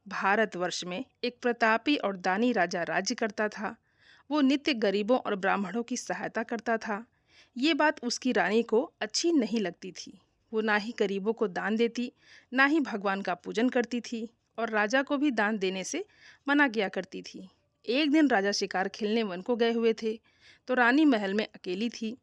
भारतवर्ष में एक प्रतापी और दानी राजा राज्य करता था। वो नित्य गरीबों और ब्राह्मणों की सहायता करता था। ये बात उसकी रानी को अच्छी नहीं लगती थी। वो ना ही गरीबों को दान देती, ना ही भगवान का पूजन करती थी, और राजा को भी दान देने से मना किया करती थी। एक दिन राजा शिकार खेलने वन को गए हुए थे, तो रानी महल में अकेली थी।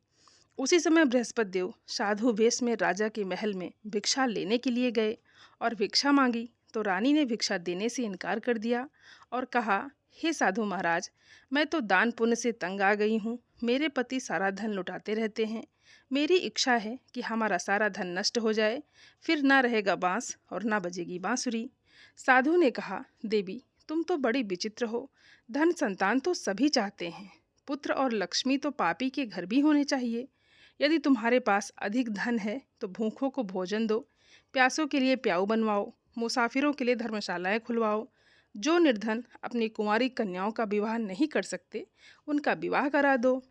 उसी समय बृहस्पति देव साधु वेश में राजा के महल में भिक्षा लेने के लिए गए और भिक्षा मांगी, तो रानी ने भिक्षा देने से इनकार कर दिया और कहा, हे साधु महाराज, मैं तो दान पुण्य से तंग आ गई हूँ। मेरे पति सारा धन लुटाते रहते हैं। मेरी इच्छा है कि हमारा सारा धन नष्ट हो जाए, फिर ना रहेगा बांस और ना बजेगी बांसुरी। साधु ने कहा, देवी, तुम तो बड़ी विचित्र हो। धन संतान तो सभी चाहते हैं, पुत्र और लक्ष्मी तो पापी के घर भी होने चाहिए। यदि तुम्हारे पास अधिक धन है तो भूखों को भोजन दो, प्यासों के लिए प्याऊ बनवाओ, मुसाफिरों के लिए धर्मशालाएं खुलवाओ। जो निर्धन अपनी कुंवारी कन्याओं का विवाह नहीं कर सकते, उनका विवाह करा दो।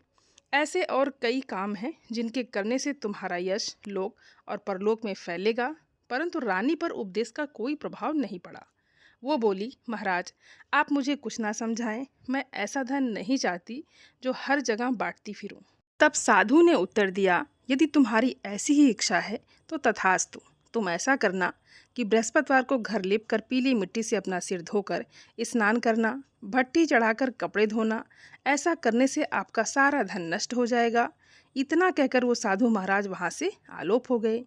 ऐसे और कई काम हैं जिनके करने से तुम्हारा यश लोक और परलोक में फैलेगा। परंतु रानी पर उपदेश का कोई प्रभाव नहीं पड़ा। वो बोली, महाराज, आप मुझे कुछ ना समझाएं। मैं ऐसा धन नहीं चाहती जो हर जगह बांटती फिरूं। तब साधु ने उत्तर दिया, यदि तुम्हारी ऐसी ही इच्छा है तो तथास्तु। तुम ऐसा करना कि बृहस्पतिवार को घर लेप कर पीली मिट्टी से अपना सिर धोकर स्नान करना, भट्टी चढ़ाकर कपड़े धोना। ऐसा करने से आपका सारा धन नष्ट हो जाएगा। इतना कहकर वो साधु महाराज वहाँ से आलोप हो गए।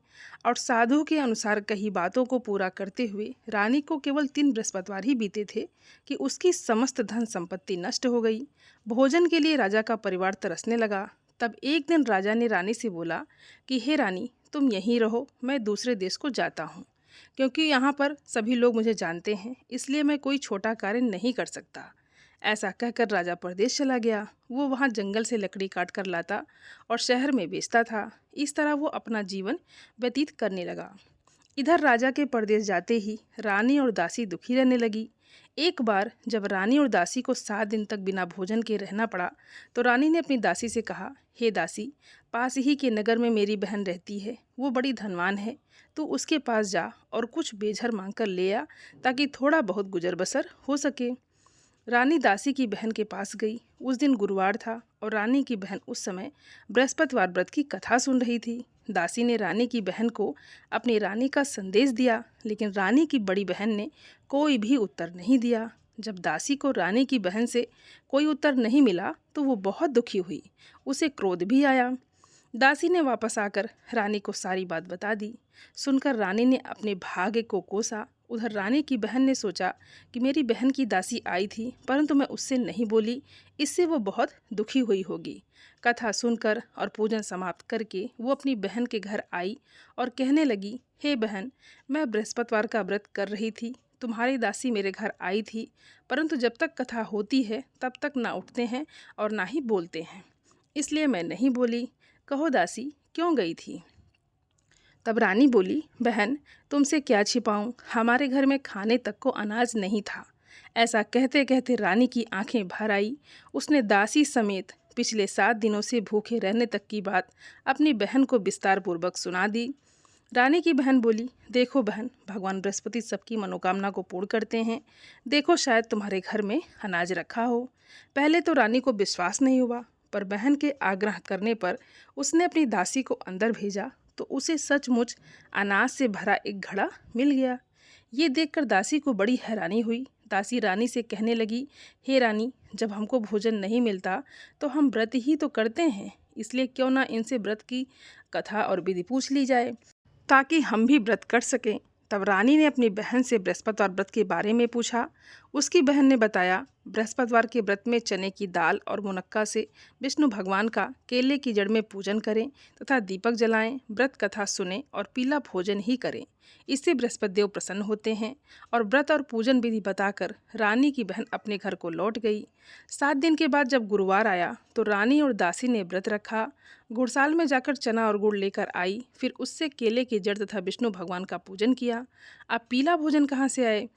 और साधु के अनुसार कही बातों को पूरा करते हुए रानी को केवल 3 बृहस्पतिवार ही बीते थे कि उसकी समस्त धन संपत्ति नष्ट हो गई। भोजन के लिए राजा का परिवार तरसने लगा। तब एक दिन राजा ने रानी से बोला कि हे रानी, तुम यहीं रहो, मैं दूसरे देश को जाता हूँ, क्योंकि यहाँ पर सभी लोग मुझे जानते हैं, इसलिए मैं कोई छोटा कार्य नहीं कर सकता। ऐसा कहकर राजा परदेश चला गया। वो वहाँ जंगल से लकड़ी काट कर लाता और शहर में बेचता था। इस तरह वो अपना जीवन व्यतीत करने लगा। इधर राजा के परदेश जाते ही रानी और दासी दुखी रहने लगी। एक बार जब रानी और दासी को 7 दिन तक बिना भोजन के रहना पड़ा, तो रानी ने अपनी दासी से कहा, हे दासी, पास ही के नगर में मेरी बहन रहती है। वो बड़ी धनवान है। तू उसके पास जा और कुछ बेझर मांग कर ले आ, ताकि थोड़ा बहुत गुजर बसर हो सके। रानी दासी की बहन के पास गई। उस दिन गुरुवार था और रानी की बहन उस समय बृहस्पतिवार व्रत की कथा सुन रही थी। दासी ने रानी की बहन को अपनी रानी का संदेश दिया, लेकिन रानी की बड़ी बहन ने कोई भी उत्तर नहीं दिया। जब दासी को रानी की बहन से कोई उत्तर नहीं मिला तो वो बहुत दुखी हुई। उसे क्रोध भी आया। दासी ने वापस आकर रानी को सारी बात बता दी। सुनकर रानी ने अपने भाग्य को कोसा। उधर रानी की बहन ने सोचा कि मेरी बहन की दासी आई थी, परंतु मैं उससे नहीं बोली, इससे वो बहुत दुखी हुई होगी। कथा सुनकर और पूजन समाप्त करके वो अपनी बहन के घर आई और कहने लगी, हे बहन, मैं बृहस्पतिवार का व्रत कर रही थी। तुम्हारी दासी मेरे घर आई थी, परंतु जब तक कथा होती है तब तक ना उठते हैं और ना ही बोलते हैं, इसलिए मैं नहीं बोली। कहो दासी, क्यों गई थी? तब रानी बोली, बहन, तुमसे क्या छिपाऊं, हमारे घर में खाने तक को अनाज नहीं था। ऐसा कहते कहते रानी की आंखें भर आई। उसने दासी समेत पिछले 7 दिनों से भूखे रहने तक की बात अपनी बहन को विस्तार पूर्वक सुना दी। रानी की बहन बोली, देखो बहन, भगवान बृहस्पति सबकी मनोकामना को पूर्ण करते हैं। देखो, शायद तुम्हारे घर में अनाज रखा हो। पहले तो रानी को विश्वास नहीं हुआ, पर बहन के आग्रह करने पर उसने अपनी दासी को अंदर भेजा, तो उसे सचमुच अनाज से भरा एक घड़ा मिल गया। ये देखकर दासी को बड़ी हैरानी हुई। दासी रानी से कहने लगी, हे रानी, जब हमको भोजन नहीं मिलता तो हम व्रत ही तो करते हैं, इसलिए क्यों ना इनसे व्रत की कथा और विधि पूछ ली जाए, ताकि हम भी व्रत कर सकें। तब रानी ने अपनी बहन से बृहस्पतिवार व्रत के बारे में पूछा। उसकी बहन ने बताया, बृहस्पतिवार के व्रत में चने की दाल और मुनक्का से विष्णु भगवान का केले की जड़ में पूजन करें तथा दीपक जलाएं, व्रत कथा सुनें और पीला भोजन ही करें। इससे बृहस्पति देव प्रसन्न होते हैं। और व्रत और पूजन विधि बताकर रानी की बहन अपने घर को लौट गई। 7 दिन के बाद जब गुरुवार आया तो रानी और दासी ने व्रत रखा। गुड़साल में जाकर चना और गुड़ लेकर आई, फिर उससे केले की जड़ तथा विष्णु भगवान का पूजन किया। अब पीला भोजन कहाँ से आए?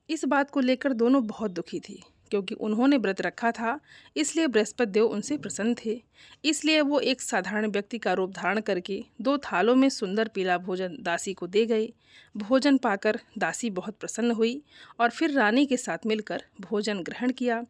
इस बात को लेकर दोनों बहुत दुखी थी, क्योंकि उन्होंने व्रत रखा था, इसलिए बृहस्पति देव उनसे प्रसन्न थे। इसलिए वो एक साधारण व्यक्ति का रूप धारण करके 2 थालों में सुंदर पीला भोजन दासी को दे गए। भोजन पाकर दासी बहुत प्रसन्न हुई और फिर रानी के साथ मिलकर भोजन ग्रहण किया।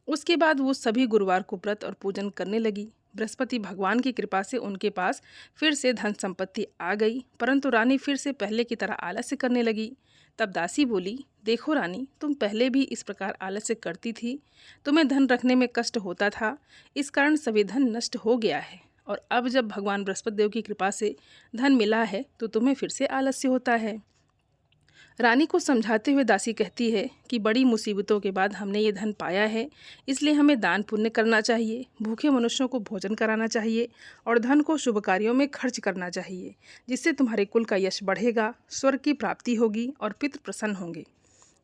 उसके बाद वो सभी गुरुवार को व्रत और पूजन करने लगी। बृहस्पति भगवान की कृपा से उनके पास फिर से धन संपत्ति आ गई, परंतु रानी फिर से पहले की तरह आलस्य करने लगी। तब दासी बोली, देखो रानी, तुम पहले भी इस प्रकार आलस्य करती थी। तुम्हें धन रखने में कष्ट होता था, इस कारण सभी धन नष्ट हो गया है, और अब जब भगवान बृहस्पति देव की कृपा से धन मिला है तो तुम्हें फिर से आलस्य होता है। रानी को समझाते हुए दासी कहती है कि बड़ी मुसीबतों के बाद हमने ये धन पाया है, इसलिए हमें दान पुण्य करना चाहिए, भूखे मनुष्यों को भोजन कराना चाहिए और धन को शुभ कार्यों में खर्च करना चाहिए, जिससे तुम्हारे कुल का यश बढ़ेगा, स्वर्ग की प्राप्ति होगी और पितृ प्रसन्न होंगे।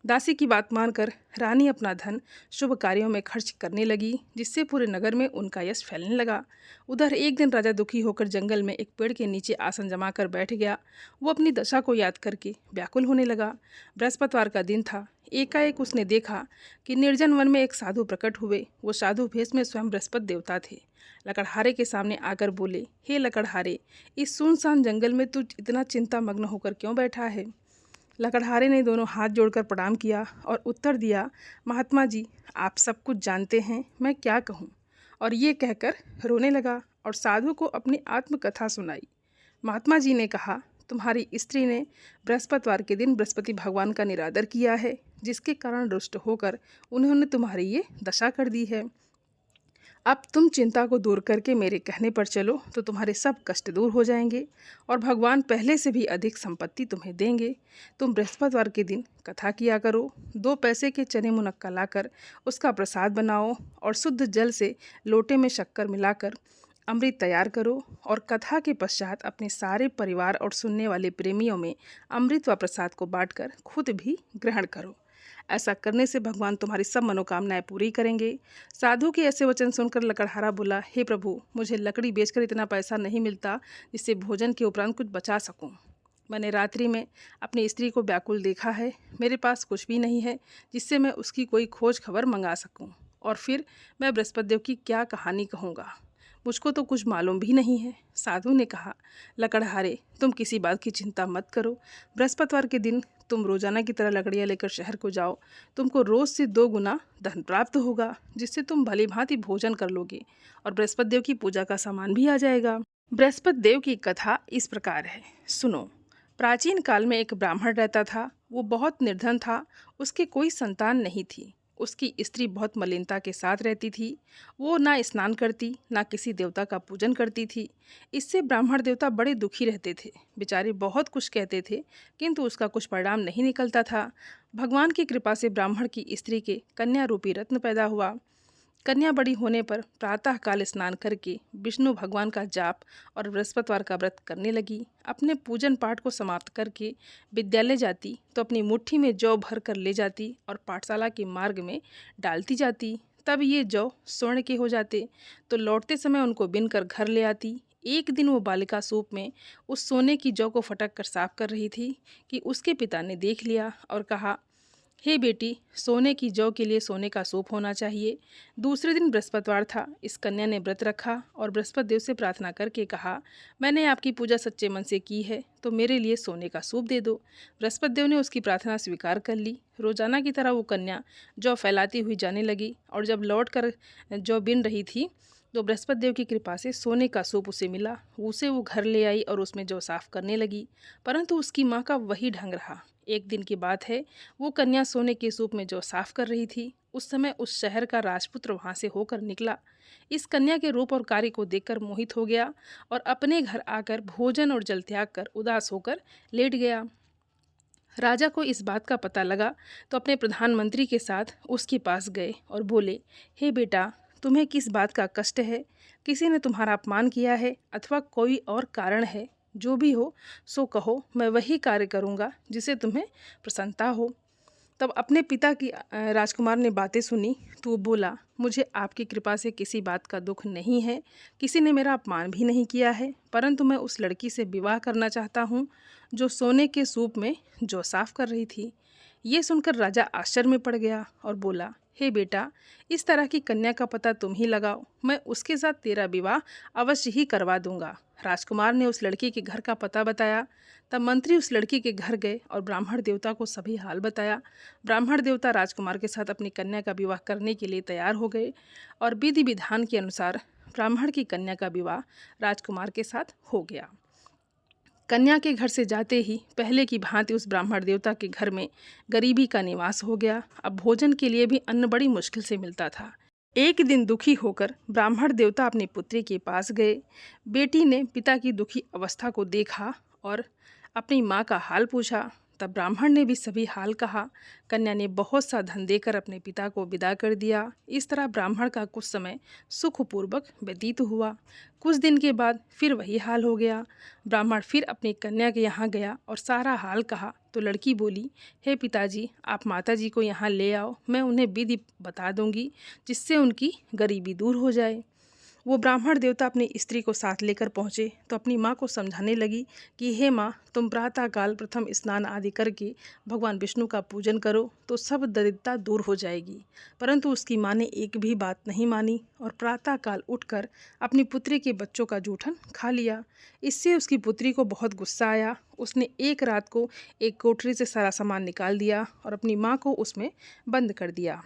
दासी की बात मानकर रानी अपना धन शुभ कार्यों में खर्च करने लगी, जिससे पूरे नगर में उनका यश फैलने लगा। उधर एक दिन राजा दुखी होकर जंगल में एक पेड़ के नीचे आसन जमा कर बैठ गया। वो अपनी दशा को याद करके व्याकुल होने लगा। बृहस्पतिवार का दिन था। एकाएक उसने देखा कि निर्जन वन में एक साधु प्रकट हुए। वो साधु भेष में स्वयं बृहस्पति देवता थे। लकड़हारे के सामने आकर बोले, हे लकड़हारे, इस सुनसान जंगल में तू इतना चिंता मग्न होकर क्यों बैठा है? लकड़हारे ने दोनों हाथ जोड़कर प्रणाम किया और उत्तर दिया, महात्मा जी, आप सब कुछ जानते हैं, मैं क्या कहूँ। और ये कहकर रोने लगा और साधु को अपनी आत्मकथा सुनाई। महात्मा जी ने कहा, तुम्हारी स्त्री ने बृहस्पतिवार के दिन बृहस्पति भगवान का निरादर किया है, जिसके कारण रुष्ट होकर उन्होंने तुम्हारी ये दशा कर दी है। अब तुम चिंता को दूर करके मेरे कहने पर चलो तो तुम्हारे सब कष्ट दूर हो जाएंगे और भगवान पहले से भी अधिक संपत्ति तुम्हें देंगे। तुम बृहस्पतिवार के दिन कथा किया करो। 2 पैसे के चने मुनक्का लाकर उसका प्रसाद बनाओ और शुद्ध जल से लोटे में शक्कर मिलाकर अमृत तैयार करो और कथा के पश्चात अपने सारे परिवार और सुनने वाले प्रेमियों में अमृत व प्रसाद को बांटकर खुद भी ग्रहण करो। ऐसा करने से भगवान तुम्हारी सब मनोकामनाएं पूरी करेंगे। साधु के ऐसे वचन सुनकर लकड़हारा बोला, हे प्रभु, मुझे लकड़ी बेचकर इतना पैसा नहीं मिलता जिससे भोजन के उपरांत कुछ बचा सकूं। मैंने रात्रि में अपनी स्त्री को व्याकुल देखा है। मेरे पास कुछ भी नहीं है जिससे मैं उसकी कोई खोज खबर मंगा सकूं। और फिर मैं बृहस्पति देव की क्या कहानी कहूँगा, मुझको तो कुछ मालूम भी नहीं है। साधु ने कहा, लकड़हारे, तुम किसी बात की चिंता मत करो। बृहस्पतिवार के दिन तुम रोजाना की तरह लकड़ियाँ लेकर शहर को जाओ। तुमको रोज से 2 गुना धन प्राप्त होगा, जिससे तुम भली भांति भोजन कर लोगे और बृहस्पति देव की पूजा का सामान भी आ जाएगा। बृहस्पति देव की कथा इस प्रकार है, सुनो। प्राचीन काल में एक ब्राह्मण रहता था। वो बहुत निर्धन था। उसके कोई संतान नहीं थी। उसकी स्त्री बहुत मलिनता के साथ रहती थी। वो ना स्नान करती, ना किसी देवता का पूजन करती थी। इससे ब्राह्मण देवता बड़े दुखी रहते थे। बेचारे बहुत कुछ कहते थे, किंतु उसका कुछ परिणाम नहीं निकलता था। भगवान की कृपा से ब्राह्मण की स्त्री के कन्या रूपी रत्न पैदा हुआ। कन्या बड़ी होने पर प्रातःकाल स्नान करके विष्णु भगवान का जाप और बृहस्पतिवार का व्रत करने लगी। अपने पूजन पाठ को समाप्त करके विद्यालय जाती तो अपनी मुट्ठी में जौ भर कर ले जाती और पाठशाला के मार्ग में डालती जाती। तब ये जौ स्वर्ण के हो जाते तो लौटते समय उनको बिन कर घर ले आती। एक दिन वो बालिका सूप में उस सोने की जौ को फटक कर साफ कर रही थी कि उसके पिता ने देख लिया और कहा, हे बेटी, सोने की जौ के लिए सोने का सूप होना चाहिए। दूसरे दिन बृहस्पतिवार था। इस कन्या ने व्रत रखा और बृहस्पति देव से प्रार्थना करके कहा, मैंने आपकी पूजा सच्चे मन से की है तो मेरे लिए सोने का सूप दे दो। बृहस्पति देव ने उसकी प्रार्थना स्वीकार कर ली। रोजाना की तरह वो कन्या जौ फैलाती हुई जाने लगी और जब लौट कर जौ बिन रही थी तो बृहस्पति देव की कृपा से सोने का सूप उसे मिला। उसे वो घर ले आई और उसमें जौ साफ करने लगी, परंतु उसकी माँ का वही ढंग रहा। एक दिन की बात है, वो कन्या सोने के सूप में जौ साफ कर रही थी। उस समय उस शहर का राजपुत्र वहाँ से होकर निकला। इस कन्या के रूप और कार्य को देखकर मोहित हो गया और अपने घर आकर भोजन और जल त्याग कर उदास होकर लेट गया। राजा को इस बात का पता लगा तो अपने प्रधानमंत्री के साथ उसके पास गए और बोले, हे बेटा, तुम्हें किस बात का कष्ट है? किसी ने तुम्हारा अपमान किया है अथवा कोई और कारण है? जो भी हो सो कहो, मैं वही कार्य करूँगा जिसे तुम्हें प्रसन्नता हो। तब अपने पिता की राजकुमार ने बातें सुनी तो वो बोला, मुझे आपकी कृपा से किसी बात का दुख नहीं है। किसी ने मेरा अपमान भी नहीं किया है, परंतु मैं उस लड़की से विवाह करना चाहता हूँ जो सोने के सूप में जौ साफ कर रही थी। ये सुनकर राजा आश्चर्य में पड़ गया और बोला, हे बेटा, इस तरह की कन्या का पता तुम ही लगाओ, मैं उसके साथ तेरा विवाह अवश्य ही करवा दूंगा। राजकुमार ने उस लड़की के घर का पता बताया। तब मंत्री उस लड़की के घर गए और ब्राह्मण देवता को सभी हाल बताया। ब्राह्मण देवता राजकुमार के साथ अपनी कन्या का विवाह करने के लिए तैयार हो गए और विधि विधान के अनुसार ब्राह्मण की कन्या का विवाह राजकुमार के साथ हो गया। कन्या के घर से जाते ही पहले की भांति उस ब्राह्मण देवता के घर में गरीबी का निवास हो गया। अब भोजन के लिए भी अन्न बड़ी मुश्किल से मिलता था। एक दिन दुखी होकर ब्राह्मण देवता अपनी पुत्री के पास गए। बेटी ने पिता की दुखी अवस्था को देखा और अपनी माँ का हाल पूछा। तब ब्राह्मण ने भी सभी हाल कहा। कन्या ने बहुत सा धन देकर अपने पिता को विदा कर दिया। इस तरह ब्राह्मण का कुछ समय सुखपूर्वक व्यतीत हुआ। कुछ दिन के बाद फिर वही हाल हो गया। ब्राह्मण फिर अपनी कन्या के यहाँ गया और सारा हाल कहा तो लड़की बोली, हे पिताजी, आप माताजी को यहाँ ले आओ, मैं उन्हें विधि बता दूंगी जिससे उनकी गरीबी दूर हो जाए। वो ब्राह्मण देवता अपनी स्त्री को साथ लेकर पहुँचे तो अपनी माँ को समझाने लगी कि हे माँ, तुम प्रातःकाल प्रथम स्नान आदि करके भगवान विष्णु का पूजन करो तो सब दरिद्रता दूर हो जाएगी। परंतु उसकी माँ ने एक भी बात नहीं मानी और प्रातःकाल उठकर अपनी पुत्री के बच्चों का जूठन खा लिया। इससे उसकी पुत्री को बहुत गुस्सा आया। उसने एक रात को एक कोठरी से सारा सामान निकाल दिया और अपनी माँ को उसमें बंद कर दिया।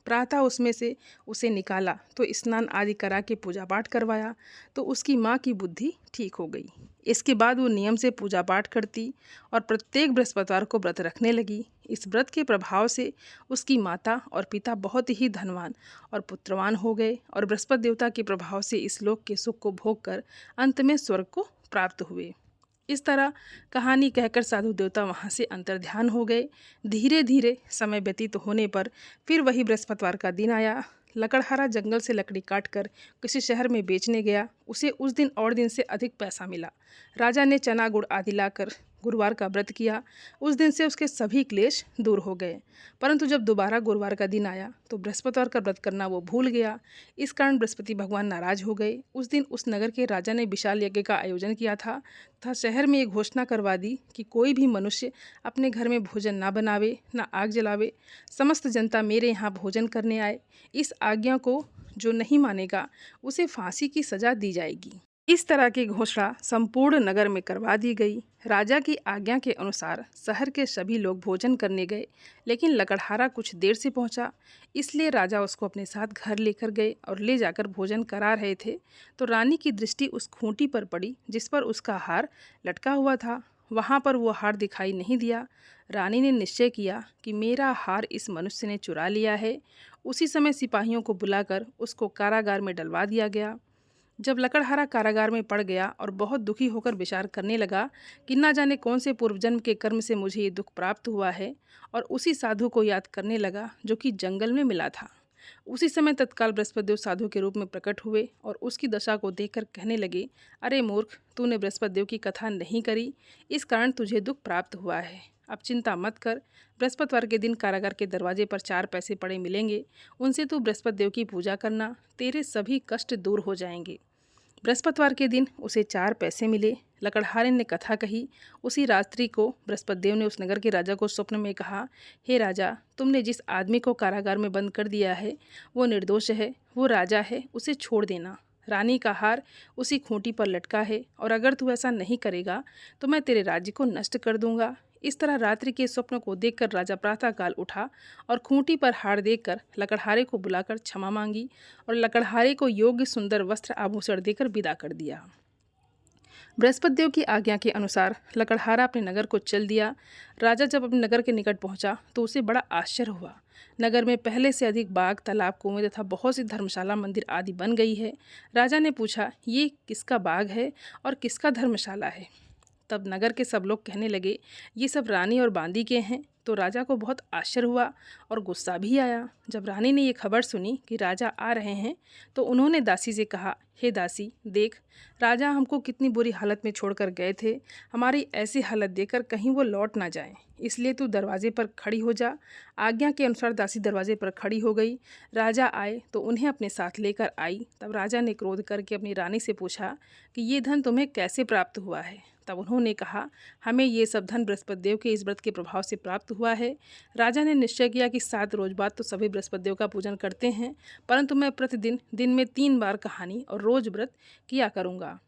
प्रातः उसमें से उसे निकाला तो स्नान आदि करा के पूजा पाठ करवाया तो उसकी माँ की बुद्धि ठीक हो गई। इसके बाद वो नियम से पूजा पाठ करती और प्रत्येक बृहस्पतिवार को व्रत रखने लगी। इस व्रत के प्रभाव से उसकी माता और पिता बहुत ही धनवान और पुत्रवान हो गए और बृहस्पति देवता के प्रभाव से इस लोक के सुख को भोग कर अंत में स्वर्ग को प्राप्त हुए। इस तरह कहानी कहकर साधु देवता वहाँ से अंतर्ध्यान हो गए। धीरे धीरे समय व्यतीत होने पर फिर वही बृहस्पतिवार का दिन आया। लकड़हारा जंगल से लकड़ी काटकर किसी शहर में बेचने गया। उसे उस दिन और दिन से अधिक पैसा मिला। राजा ने चना गुड़ आदि लाकर गुरुवार का व्रत किया। उस दिन से उसके सभी क्लेश दूर हो गए। परंतु जब दोबारा गुरुवार का दिन आया तो बृहस्पतिवार का व्रत करना वो भूल गया। इस कारण बृहस्पति भगवान नाराज हो गए। उस दिन उस नगर के राजा ने विशाल यज्ञ का आयोजन किया था तथा शहर में एक घोषणा करवा दी कि कोई भी मनुष्य अपने घर में भोजन ना बनावे, ना आग जलावे। समस्त जनता मेरे यहाँ भोजन करने आए। इस आज्ञा को जो नहीं मानेगा उसे फांसी की सजा दी जाएगी। इस तरह की घोषणा संपूर्ण नगर में करवा दी गई। राजा की आज्ञा के अनुसार शहर के सभी लोग भोजन करने गए, लेकिन लकड़हारा कुछ देर से पहुंचा, इसलिए राजा उसको अपने साथ घर लेकर गए और ले जाकर भोजन करा रहे थे तो रानी की दृष्टि उस खूंटी पर पड़ी जिस पर उसका हार लटका हुआ था। वहाँ पर वो हार दिखाई नहीं दिया। रानी ने निश्चय किया कि मेरा हार इस मनुष्य ने चुरा लिया है। उसी समय सिपाहियों को बुलाकर उसको कारागार में डलवा दिया गया। जब लकड़हारा कारागार में पड़ गया और बहुत दुखी होकर विचार करने लगा कि ना जाने कौन से पूर्व जन्म के कर्म से मुझे ये दुख प्राप्त हुआ है, और उसी साधु को याद करने लगा जो कि जंगल में मिला था। उसी समय तत्काल बृहस्पति देव साधु के रूप में प्रकट हुए और उसकी दशा को देखकर कहने लगे, अरे मूर्ख, तूने बृहस्पति देव की कथा नहीं करी, इस कारण तुझे दुख प्राप्त हुआ है। अब चिंता मत कर। बृहस्पतिवार के दिन कारागार के दरवाजे पर 4 पैसे पड़े मिलेंगे, उनसे तू बृहस्पति देव की पूजा करना, तेरे सभी कष्ट दूर हो जाएंगे। बृहस्पतिवार के दिन उसे 4 पैसे मिले। लकड़हारे ने कथा कही। उसी रात्रि को बृहस्पति देव ने उस नगर के राजा को स्वप्न में कहा, हे राजा, तुमने जिस आदमी को कारागार में बंद कर दिया है वो निर्दोष है, वो राजा है, उसे छोड़ देना। रानी का हार उसी खूंटी पर लटका है और अगर तू ऐसा नहीं करेगा तो मैं तेरे राज्य को नष्ट कर दूंगा। इस तरह रात्रि के स्वप्न को देखकर राजा प्रातःकाल उठा और खूंटी पर हार देखकर लकड़हारे को बुलाकर क्षमा मांगी और लकड़हारे को योग्य सुंदर वस्त्र आभूषण देकर विदा कर दिया। बृहस्पति देव की आज्ञा के अनुसार लकड़हारा अपने नगर को चल दिया। राजा जब अपने नगर के निकट पहुंचा तो उसे बड़ा आश्चर्य हुआ। नगर में पहले से अधिक बाग, तालाब, कुएं तथा बहुत सी धर्मशाला, मंदिर आदि बन गई है। राजा ने पूछा, ये किसका बाग है और किसका धर्मशाला है? तब नगर के सब लोग कहने लगे, ये सब रानी और बांदी के हैं। तो राजा को बहुत आश्चर्य हुआ और गुस्सा भी आया। जब रानी ने ये खबर सुनी कि राजा आ रहे हैं तो उन्होंने दासी से कहा, हे दासी, देख, राजा हमको कितनी बुरी हालत में छोड़कर गए थे। हमारी ऐसी हालत देखकर कहीं वो लौट ना जाएं, इसलिए तू दरवाजे पर खड़ी हो जा। आज्ञा के अनुसार दासी दरवाजे पर खड़ी हो गई। राजा आए तो उन्हें अपने साथ लेकर आई। तब राजा ने क्रोध करके अपनी रानी से पूछा कि ये धन तुम्हें कैसे प्राप्त हुआ है? तब उन्होंने कहा, हमें ये सब धन बृहस्पति देव के इस व्रत के प्रभाव से प्राप्त हुआ है। राजा ने निश्चय किया कि 7 रोज बाद तो सभी बृहस्पति देव का पूजन करते हैं, परंतु मैं प्रतिदिन दिन में 3 बार कहानी और रोज व्रत किया करूँगा।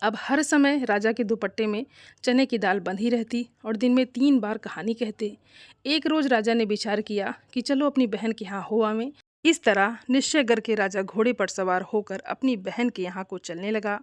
अब हर समय राजा के दुपट्टे में चने की दाल बंधी रहती और दिन में 3 बार कहानी कहते। एक रोज राजा ने विचार किया कि चलो अपनी बहन के यहाँ हो आवें। इस तरह निश्चय करके राजा घोड़े पर सवार होकर अपनी बहन के यहाँ को चलने लगा।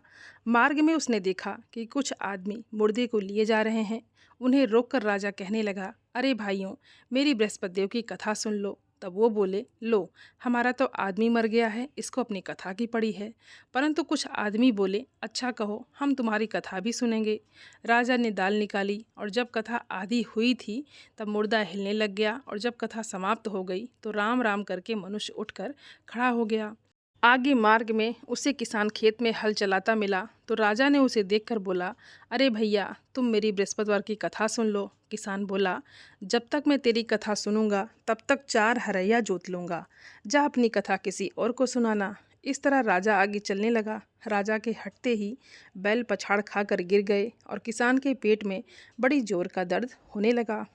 मार्ग में उसने देखा कि कुछ आदमी मुर्दे को लिए जा रहे हैं। उन्हें रोककर राजा कहने लगा, अरे भाइयों, मेरी बृहस्पति देव की कथा सुन लो। तब वो बोले, लो, हमारा तो आदमी मर गया है, इसको अपनी कथा की पड़ी है। परंतु कुछ आदमी बोले, अच्छा कहो, हम तुम्हारी कथा भी सुनेंगे। राजा ने दाल निकाली और जब कथा आधी हुई थी तब मुर्दा हिलने लग गया और जब कथा समाप्त हो गई तो राम राम करके मनुष्य उठकर खड़ा हो गया। आगे मार्ग में उसे किसान खेत में हल चलाता मिला तो राजा ने उसे देखकर बोला, अरे भैया, तुम मेरी बृहस्पतिवार की कथा सुन लो। किसान बोला, जब तक मैं तेरी कथा सुनूंगा तब तक 4 हरैया जोत लूँगा। जा अपनी कथा किसी और को सुनाना। इस तरह राजा आगे चलने लगा। राजा के हटते ही बैल पछाड़ खाकर गिर गए और किसान के पेट में बड़ी जोर का दर्द होने लगा।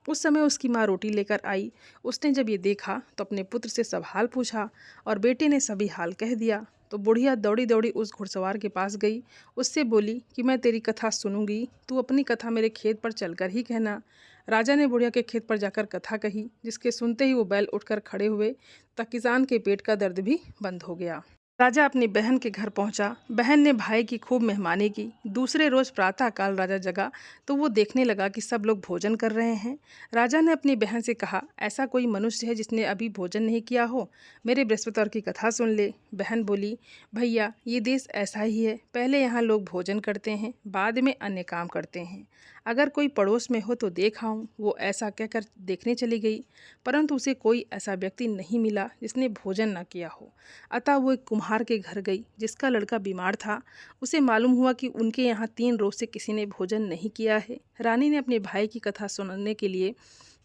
उस समय उसकी माँ रोटी लेकर आई। उसने जब ये देखा तो अपने पुत्र से सब हाल पूछा और बेटे ने सभी हाल कह दिया। तो बुढ़िया दौड़ी दौड़ी उस घुड़सवार के पास गई। उससे बोली कि मैं तेरी कथा सुनूंगी, तू अपनी कथा मेरे खेत पर चलकर ही कहना। राजा ने बुढ़िया के खेत पर जाकर कथा कही, जिसके सुनते ही वो बैल उठकर खड़े हुए तब किसान के पेट का दर्द भी बंद हो गया। राजा अपनी बहन के घर पहुंचा। बहन ने भाई की खूब मेहमानी की। दूसरे रोज प्रातः काल राजा जगा तो वो देखने लगा कि सब लोग भोजन कर रहे हैं। राजा ने अपनी बहन से कहा, ऐसा कोई मनुष्य है जिसने अभी भोजन नहीं किया हो? मेरे बृहस्पतिवार की कथा सुन ले। बहन बोली, भैया, ये देश ऐसा ही है, पहले यहाँ लोग भोजन करते हैं, बाद में अन्य काम करते हैं। अगर कोई पड़ोस में हो तो देख आऊं। वो ऐसा कहकर देखने चली गई, परंतु उसे कोई ऐसा व्यक्ति नहीं मिला जिसने भोजन न किया हो। अतः वो एक कुम्हार के घर गई जिसका लड़का बीमार था। उसे मालूम हुआ कि उनके यहाँ 3 रोज से किसी ने भोजन नहीं किया है। रानी ने अपने भाई की कथा सुनने के लिए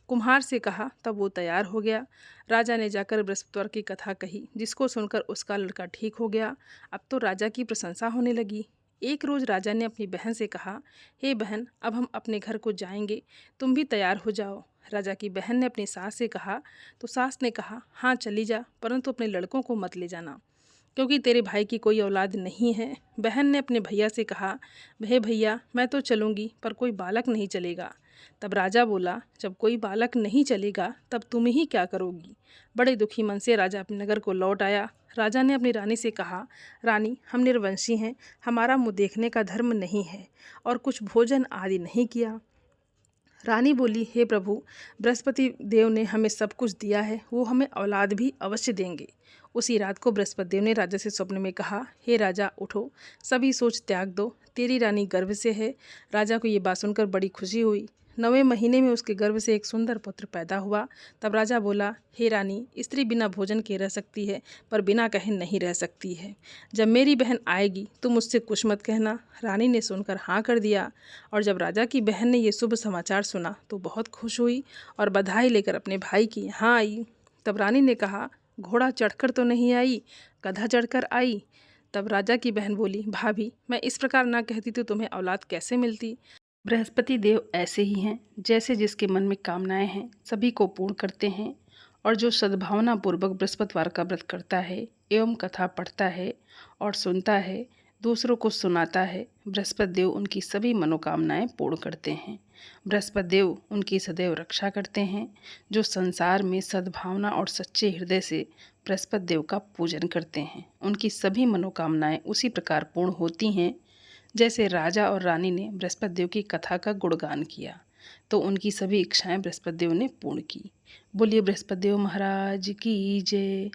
कुम्हार से कहा, तब वो तैयार हो गया। राजा ने जाकर बृहस्पतिवार की कथा कही, जिसको सुनकर उसका लड़का ठीक हो गया। अब तो राजा की प्रशंसा होने लगी। एक रोज राजा ने अपनी बहन से कहा, हे बहन, अब हम अपने घर को जाएंगे, तुम भी तैयार हो जाओ। राजा की बहन ने अपनी सास से कहा तो सास ने कहा, हाँ चली जा, परंतु अपने लड़कों को मत ले जाना, क्योंकि तेरे भाई की कोई औलाद नहीं है। बहन ने अपने भैया से कहा, हे भैया, मैं तो चलूँगी, पर कोई बालक नहीं चलेगा। तब राजा बोला, जब कोई बालक नहीं चलेगा तब तुम ही क्या करोगी? बड़े दुखी मन से राजा अपने नगर को लौट आया। राजा ने अपनी रानी से कहा, रानी, हम निर्वंशी हैं, हमारा मुँह देखने का धर्म नहीं है और कुछ भोजन आदि नहीं किया। रानी बोली, हे प्रभु, बृहस्पति देव ने हमें सब कुछ दिया है, वो हमें औलाद भी अवश्य देंगे। उसी रात को बृहस्पति देव ने राजा से स्वप्न में कहा, हे राजा, उठो, सभी सोच त्याग दो, तेरी रानी गर्भ से है। राजा को ये बात सुनकर बड़ी खुशी हुई। 9वें महीने में उसके गर्भ से एक सुंदर पुत्र पैदा हुआ। तब राजा बोला, हे रानी, स्त्री बिना भोजन के रह सकती है, पर बिना कहे नहीं रह सकती है। जब मेरी बहन आएगी तुम मुझसे कुछ मत कहना। रानी ने सुनकर हाँ कर दिया। और जब राजा की बहन ने ये शुभ समाचार सुना तो बहुत खुश हुई और बधाई लेकर अपने भाई की यहाँ आई। तब रानी ने कहा, घोड़ा चढ़कर तो नहीं आई, गधा चढ़कर आई। तब राजा की बहन बोली, भाभी, मैं इस प्रकार ना कहती तो तुम्हें औलाद कैसे मिलती? बृहस्पति देव ऐसे ही हैं, जैसे जिसके मन में कामनाएं हैं सभी को पूर्ण करते हैं। और जो सद्भावना पूर्वक बृहस्पतिवार का व्रत करता है एवं कथा पढ़ता है और सुनता है, दूसरों को सुनाता है, बृहस्पति देव उनकी सभी मनोकामनाएं पूर्ण करते हैं। बृहस्पति देव उनकी सदैव रक्षा करते हैं। जो संसार में सद्भावना और सच्चे हृदय से बृहस्पति देव का पूजन करते हैं, उनकी सभी मनोकामनाएं उसी प्रकार पूर्ण होती हैं जैसे राजा और रानी ने बृहस्पति देव की कथा का गुणगान किया तो उनकी सभी इच्छाएं बृहस्पति देव ने पूर्ण की। बोलिए बृहस्पति देव महाराज की जय।